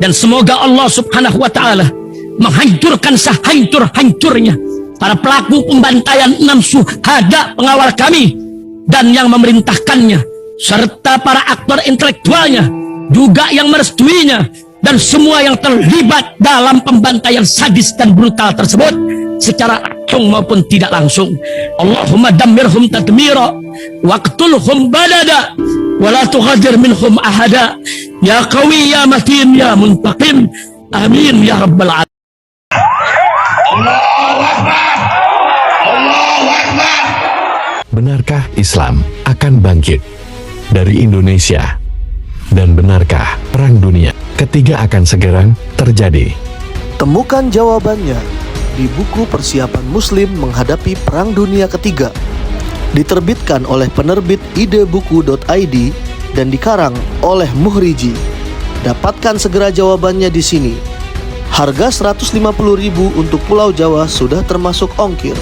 Dan semoga Allah subhanahu wa ta'ala menghancurkan sehancur-hancurnya para pelaku pembantaian 6 syuhada pengawal kami dan yang memerintahkannya, serta para aktor intelektualnya juga yang merestuinya, dan semua yang terlibat dalam pembantaian sadis dan brutal tersebut secara langsung maupun tidak langsung. Allahumma dammirhum tadmira waqtulhum balada wala tughadir minhum ahada ya qawi ya matin ya muntaqim amin ya rabbal alamin. Allahu Akbar. Allahu Akbar. Benarkah Islam akan bangkit dari Indonesia? Dan benarkah Perang Dunia Ketiga akan segera terjadi? Temukan jawabannya di buku Persiapan Muslim Menghadapi Perang Dunia Ketiga, diterbitkan oleh penerbit idebuku.id dan dikarang oleh Muhriji. Dapatkan segera jawabannya di sini. Harga 150.000 untuk Pulau Jawa sudah termasuk ongkir.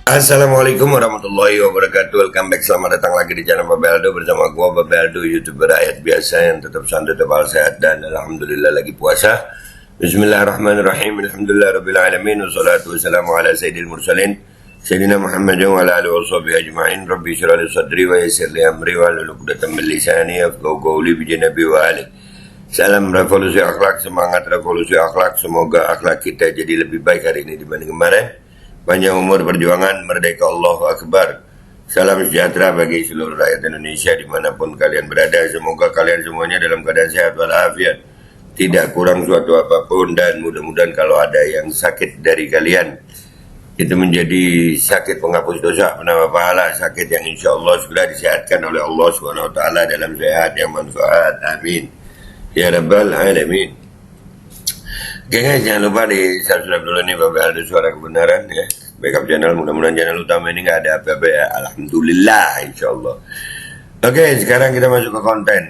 Assalamualaikum warahmatullahi wabarakatuh. Welcome back, selamat datang lagi di channel Babe Aldo bersama gua Babe Aldo, YouTuber rakyat biasa yang tetap santai, tetap sehat, dan alhamdulillah lagi puasa. Bismillahirrahmanirrahim. Alhamdulillah rabbil alamin, wassalatu wassalamu ala sayyidil mursalin sayyidina Muhammadin wa ala alihi washabihi ajma'in. Rabbi shrah li sadri wa yassir li amri wa hlul 'uqdatam min lisani yafqahu qawli bi janabi wa ali. Salam revolusi akhlak, semangat revolusi akhlak. Semoga akhlak kita jadi lebih baik hari ini dibanding kemarin. Panjang umur perjuangan, merdeka, Allahu Akbar. Salam sejahtera bagi seluruh rakyat Indonesia dimanapun kalian berada. Semoga kalian semuanya dalam keadaan sehat walafiat, tidak kurang suatu apapun, dan mudah-mudahan kalau ada yang sakit dari kalian itu menjadi sakit penghapus dosa, penambah pahala, sakit yang insya Allah segera disehatkan oleh Allah SWT dalam sehat yang manfaat. Amin ya rabbal alamin. Oke guys, jangan lupa di subscribe dulu nih Babe Aldo Suara Kebenaran ya, backup channel. Mudah-mudahan channel utama ini nggak ada apa-apa ya, alhamdulillah insyaallah. Oke, sekarang kita masuk ke konten.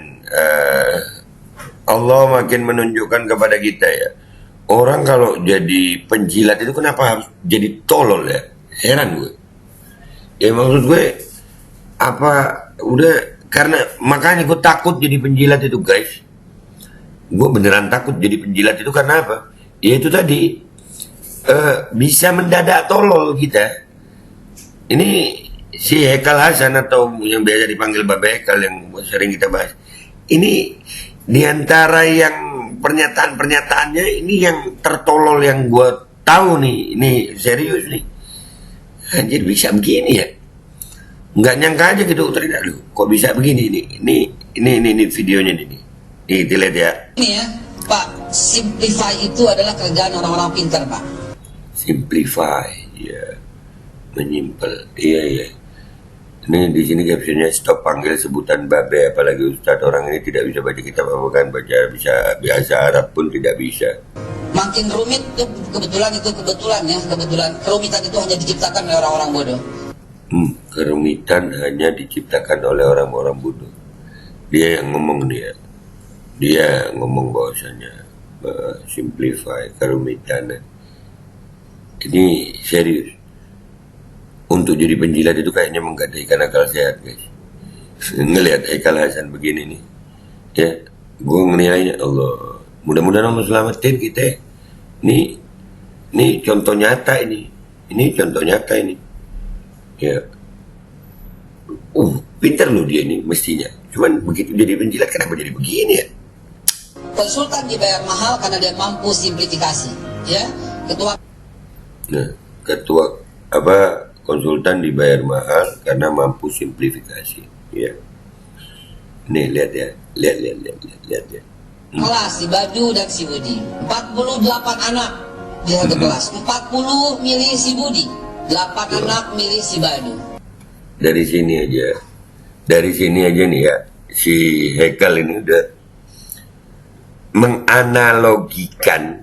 Allah makin menunjukkan kepada kita ya, orang kalau jadi penjilat itu kenapa harus jadi tolol ya, heran gue ya. Maksud gue apa, udah karena makanya gue takut jadi penjilat itu guys. Gue beneran takut jadi penjilat itu karena apa? Ya itu tadi, bisa mendadak tolol kita. Ini si Haikal Hasan atau yang biasa dipanggil Babe Haikal yang sering kita bahas. Ini diantara yang pernyataan-pernyataannya ini yang tertolol yang gue tahu nih. Ini serius nih. Anjir, bisa begini ya? Nggak nyangka aja gitu ternyata. Aduh, kok bisa begini nih? Ini videonya nih. Nih, dilihat ya. Ini ya, Pak, simplify itu adalah kerjaan orang-orang pintar, Pak. Simplify, ya, menyimpel, iya. Ini di sini captionnya, stop panggil sebutan Babe, apalagi Ustadz. Orang ini tidak bisa baca kitab apa kan, baca bisa bahasa Arab pun tidak bisa. Makin rumit itu kebetulan ya, kerumitan itu hanya diciptakan oleh orang-orang bodoh. Kerumitan hanya diciptakan oleh orang-orang bodoh. Dia yang ngomong dia. Dia ngomong bahwasanya simplify kerumitan. Ini serius. Untuk jadi penjilat itu kayaknya menggadaikan akal sehat guys. Ngelihat Haikal Hasan begini nih, ya, gue menilainya Allah. Mudah-mudahan Allah selamatin kita. Ini contoh nyata ini. Ini contoh nyata ini. Ya. Pintar loh dia ini mestinya. Cuman begitu jadi penjilat kenapa jadi begini ya? Konsultan dibayar mahal karena dia mampu simplifikasi, ya. Ketua konsultan dibayar mahal karena mampu simplifikasi, ya. Nih lihat ya, lihat ya. Kelas si Badu dan si Budi, 48 anak di satu kelas, 40 milih si Budi, 8 anak milih si Badu. Dari sini aja nih ya, si Haikal ini udah menganalogikan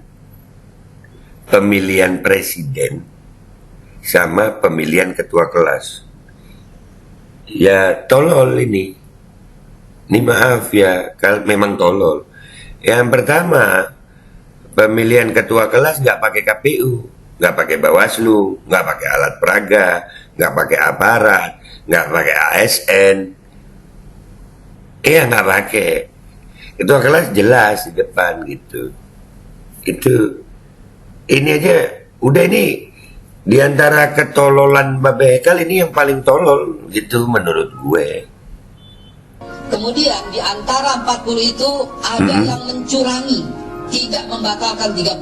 pemilihan presiden sama pemilihan ketua kelas. Ya tolol ini maaf ya, kalau memang tolol. Yang pertama, pemilihan ketua kelas nggak pakai KPU, nggak pakai Bawaslu, nggak pakai alat peraga, nggak pakai aparat, nggak pakai ASN. Iya nggak pakai. Ketua kelas jelas di depan gitu. Itu ini aja udah ini di antara ketololan Babe Hekal ini yang paling tolol gitu menurut gue. Kemudian di antara 40 itu ada yang mencurangi, tidak membatalkan 39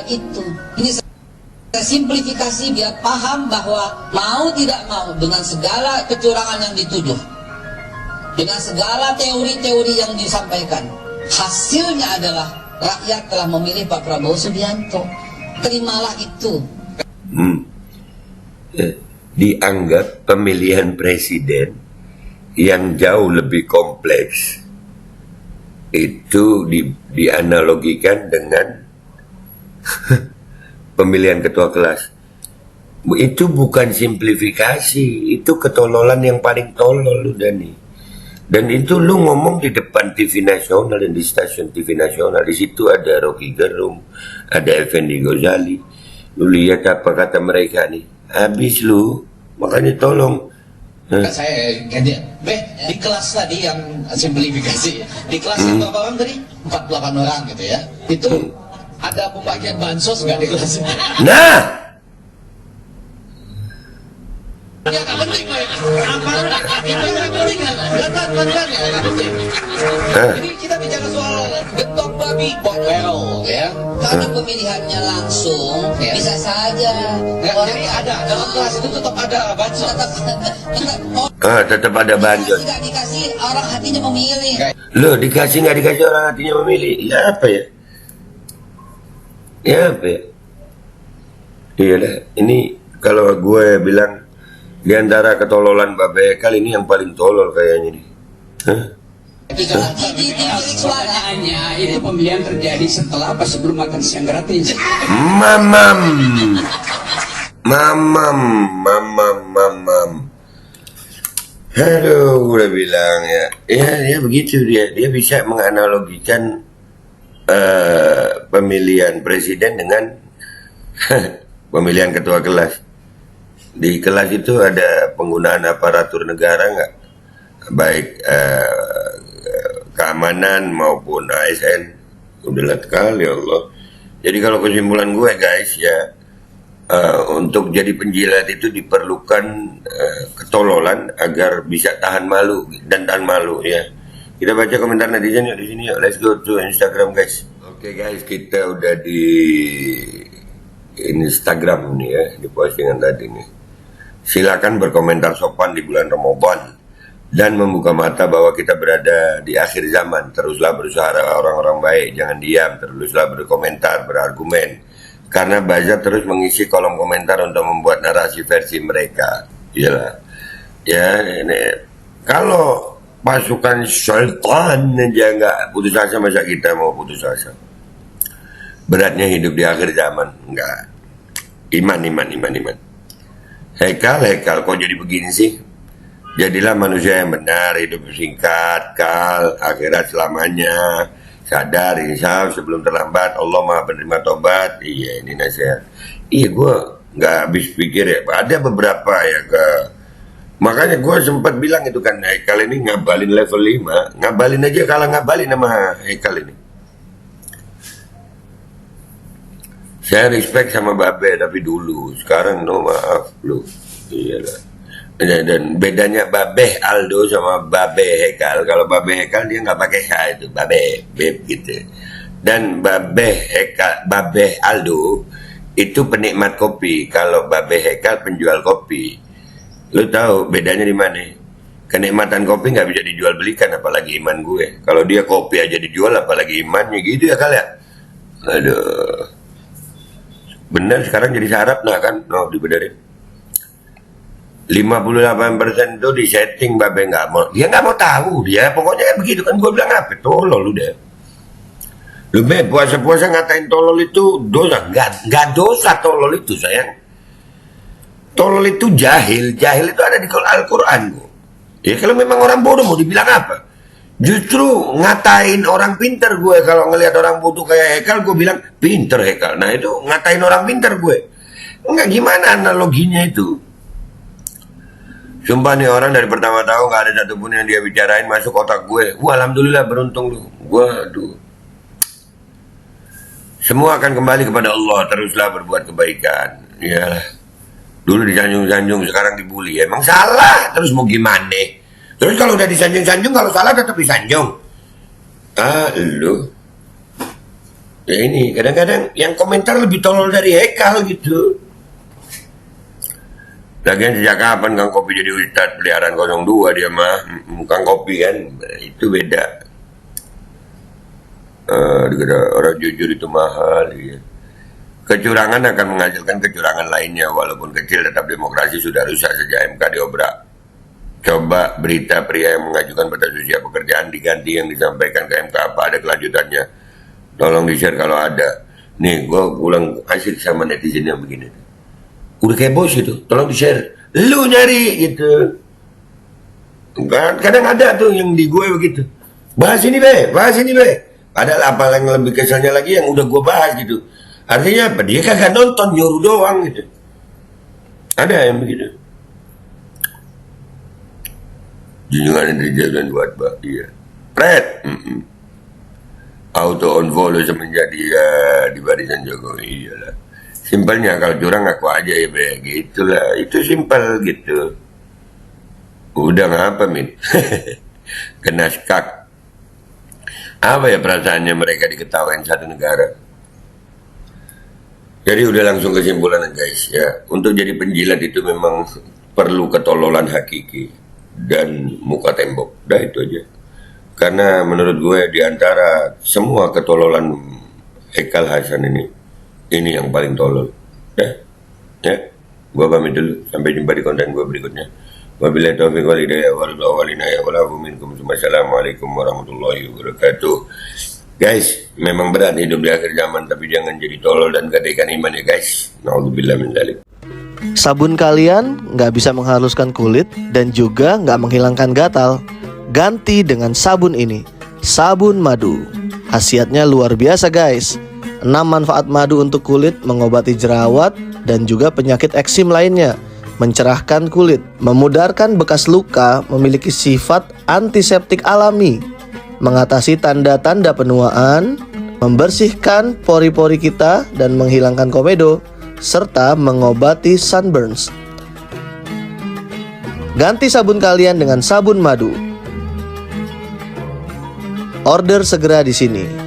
itu. Ini saya simplifikasi biar paham bahwa mau tidak mau dengan segala kecurangan yang dituduh, dengan segala teori-teori yang disampaikan, hasilnya adalah rakyat telah memilih Pak Prabowo Subianto. Terimalah itu. Dianggap pemilihan presiden yang jauh lebih kompleks itu dianalogikan dengan pemilihan ketua kelas. Itu bukan simplifikasi, itu ketololan yang paling tolol udah nih. Dan itu lu ngomong di depan TV nasional dan di stasiun TV nasional. Di situ ada Rocky Gerung, ada Effendi Ghazali. Lu lihat apa kata mereka nih. Habis lu, makanya tolong. Saya ganti, di kelas tadi yang simplifikasi, di kelas yang berapa orang tadi? 48 orang gitu ya. Itu ada pembagian bansos nggak di kelas? Nah, Ya nggak penting, Pak. Itu nggak penting kan? Data-datanya nggak penting. Jadi kita bicara soal getok babi, well, ya. Karena pemilihannya langsung, bisa saja orang Jadi ada dalam kelas itu tetap ada bansos. tetap ada banjir. Tidak dikasih orang hatinya memilih. Lo dikasih nggak dikasih orang hatinya memilih. Ya apa ya? Ya apa ya? Iyalah, ini kalau gue bilang di antara ketololan Babe Hekal ini yang paling tolol kayaknya nih. Hah? Di bilik suara. Pertanyaannya, itu pemilihan terjadi setelah apa sebelum makan siang gratis? Mamam. Aduh, udah bilang ya. Ya begitu dia. Dia bisa menganalogikan pemilihan presiden dengan pemilihan ketua kelas. Di kelas itu ada penggunaan aparatur negara nggak? Baik keamanan maupun ASN. Udah kali ya Allah. Jadi kalau kesimpulan gue guys ya, untuk jadi penjilat itu diperlukan ketololan agar bisa tahan malu dan tahan malu ya. Kita baca komentar netizen yuk di sini yuk. Let's go to Instagram guys. Oke guys, kita udah di Instagram nih ya, di postingan tadi nih. Silakan berkomentar sopan di bulan Ramadan dan membuka mata bahwa kita berada di akhir zaman. Teruslah berusaha orang-orang baik, jangan diam, teruslah berkomentar, berargumen. Karena Baza terus mengisi kolom komentar untuk membuat narasi versi mereka. Iyalah. Ya, ini kalau pasukan sultan aja nggak putus asa, masa kita mau putus asa? Beratnya hidup di akhir zaman. Enggak. Iman. Hekal, kok jadi begini sih? Jadilah manusia yang benar, hidup singkat, kal, akhirat selamanya. Sadar, insaf sebelum terlambat, Allah maha penerima tobat. Iya, ini nasihat. Iya, gue nggak habis pikir ya. Ada beberapa ya makanya gue sempat bilang itu kan, Hekal ini ngabalin level 5. Ngabalin aja, kalah ngabalin sama Hekal ini. Saya respect sama Babe tapi dulu, sekarang no maaf lu. Iyalah. Dan bedanya Babe Aldo sama Babe Hekal. Kalau Babe Hekal dia nggak pakai H itu, Babe, Beb gitu. Dan Babe Aldo itu penikmat kopi. Kalau Babe Hekal penjual kopi. Lu tahu bedanya di mana? Kenikmatan kopi nggak bisa dijual belikan, apalagi iman gue. Kalau dia kopi aja dijual, apalagi imannya gitu ya kali ya. Aduh. Bener sekarang jadi sarap nah kan, no dibenerin. 58% itu di setting Babe nggak mau, dia nggak mau tahu dia, pokoknya kan begitu kan gue bilang apa, tolol udah. Lu puasa-puasa ngatain tolol itu dosa, nggak dosa tolol itu sayang. Tolol itu jahil itu ada di Al-Quran. Ya kalau memang orang bodoh mau dibilang apa? Justru ngatain orang pinter gue. Kalau ngelihat orang bodoh kayak Hekal, gue bilang pinter Hekal. Nah itu ngatain orang pinter gue. Enggak, gimana analoginya itu? Sumpah nih orang dari pertama tahu nggak ada satupun yang dia bicarain masuk otak gue. Wah, alhamdulillah beruntung lu. Waduh. Semua akan kembali kepada Allah. Teruslah berbuat kebaikan. Ya. Dulu disanjung-sanjung, sekarang dibully. Emang salah. Terus mau gimana? Terus kalau udah disanjung-sanjung, kalau salah tetap disanjung. Lu. Ya ini, kadang-kadang yang komentar lebih tolol dari Hekal gitu. Lagian sejak kapan Kang Kopi jadi ustadz peliharaan 02 dia mah. Kang Kopi kan, itu beda. Orang jujur itu mahal. Ya. Kecurangan akan menghasilkan kecurangan lainnya. Walaupun kecil tetap demokrasi sudah rusak sejak MK diobrak. Coba berita pria yang mengajukan batas usia pekerjaan diganti yang disampaikan ke MK, apa ada kelanjutannya? Tolong di-share kalau ada. Nih, gue ulang asik sama netizen yang begini. Udah kayak bos itu, tolong di-share. Lu nyari gitu. Kadang ada tuh yang di gue begitu. Bahas ini be, bahas ini be. Padahal apa yang lebih keselnya lagi yang udah gue bahas gitu. Artinya apa? Dia kagak nonton, nyuruh doang gitu. Ada yang begitu. Junjungan yang dijadikan buat dia. Fred. Auto unfollow semenjak dia di barisan Jokowi. Iyalah. Simpelnya kalau curang aku aja ya be. Gitulah. Itu simpel gitu. Udah ngapa Min? Kena skak. Apa ya perasaannya mereka diketawain satu negara? Jadi udah langsung kesimpulan guys ya. Untuk jadi penjilat itu memang perlu ketololan hakiki dan muka tembok. Udah itu aja. Karena menurut gue diantara semua ketololan Hekal Hasan ini yang paling tolol. Ya. Gue pamit dulu. Sampai jumpa di konten gue berikutnya. Wabillahi taufiq wal hidayah Wassalamualaikum warahmatullahi wabarakatuh. Guys, memang berat hidup di akhir zaman, tapi jangan jadi tolol dan gadaikan iman ya guys. Na'udzubillah min dzalik. Sabun kalian nggak bisa menghaluskan kulit dan juga nggak menghilangkan gatal. Ganti dengan sabun ini, sabun madu. Khasiatnya luar biasa guys. 6 manfaat madu untuk kulit: mengobati jerawat dan juga penyakit eksim lainnya, mencerahkan kulit, memudarkan bekas luka, memiliki sifat antiseptik alami, mengatasi tanda-tanda penuaan, membersihkan pori-pori kita dan menghilangkan komedo, serta mengobati sunburns. Ganti sabun kalian dengan sabun madu. Order segera di sini.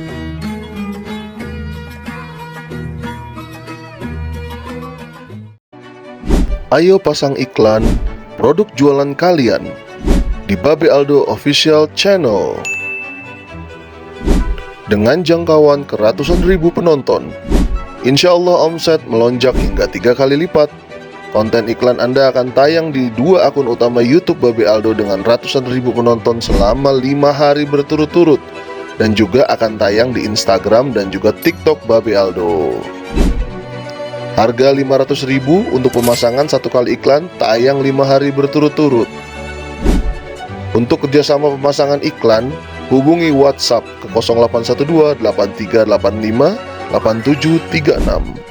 Ayo pasang iklan produk jualan kalian di Babe Aldo Official Channel. Dengan jangkauan ke ratusan ribu penonton, insya Allah omset melonjak hingga 3 kali lipat. Konten iklan Anda akan tayang di 2 akun utama YouTube Babe Aldo dengan ratusan ribu penonton selama 5 hari berturut-turut, dan juga akan tayang di Instagram dan juga TikTok Babe Aldo. Harga 500.000 untuk pemasangan 1 kali iklan, tayang 5 hari berturut-turut. Untuk kerjasama pemasangan iklan, hubungi WhatsApp ke 0812 8385 8736.